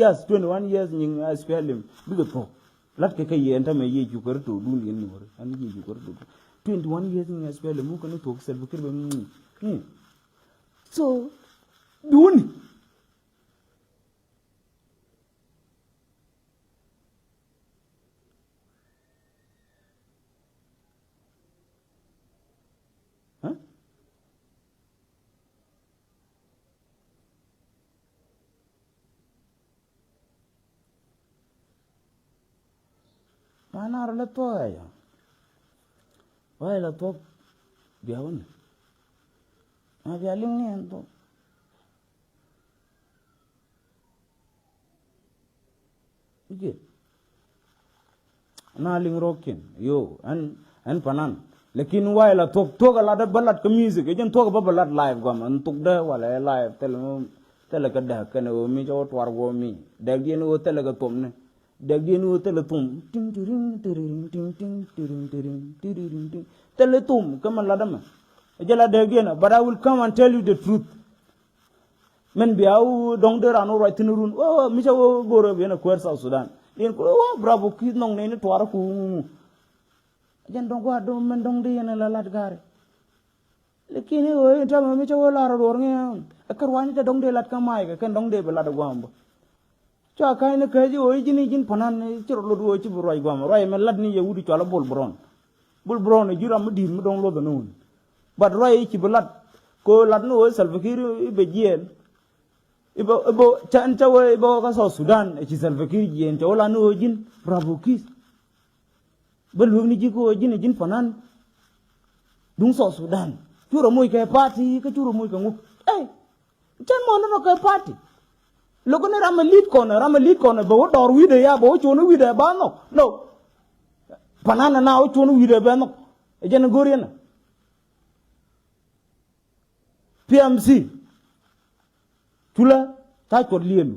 Yes, 21 years in SPLM. Big pro. Lat ke ye enta me ye jukar to dun yen nor. An ye jukar to. 21 years in SPLM mu kan to sel bukir be. So dun. Huh? Mana arla to ya. Why la to biawan. Ma bialing ni ento. Ige. Na ling rokin yo an panan. Lekin why la to la da balat ke music ejen to ba balat live gam an tuk da wala live tel ka da kan o mi jo twar go mi dag dien o tel ka tom ne dag dien o tel tom ting ting ting ting ting ting ting ting ting tel tom kam la dama ejela dag dien but I will come and tell you the truth men biaw dong der anu right tinurun oh mi jo go ro bi na kwar South Sudan yen ko oh bravo ki nong ne twar ku jan dong ko do men dong de yana lalat gare lekin o ta ma mi chawo la ro nge akar wani ta dong de lat ka mai ka kan dong de bela da gwamba cha kai ne ka ji o jini jin panan ne chiro lo do ci bu roy gwamba roy men lat ni ye wudi chola bol bron ne jura mu di mu dong lo da non but roy ci bu lat ko lat no salvakir be jien ibo chan chawo ibo ka so Sudan ci salvakir jien to la no jin bravo kis belum ni jiko jin panan dung so Sudan churo muy ke party ke churo muy ke ngu chan mo no ke party logo ne ram lead corner bo dor wi de ya bo chono wi de ba no panana na o chono wi de ba no jen goriena PMC tula ta ko lielu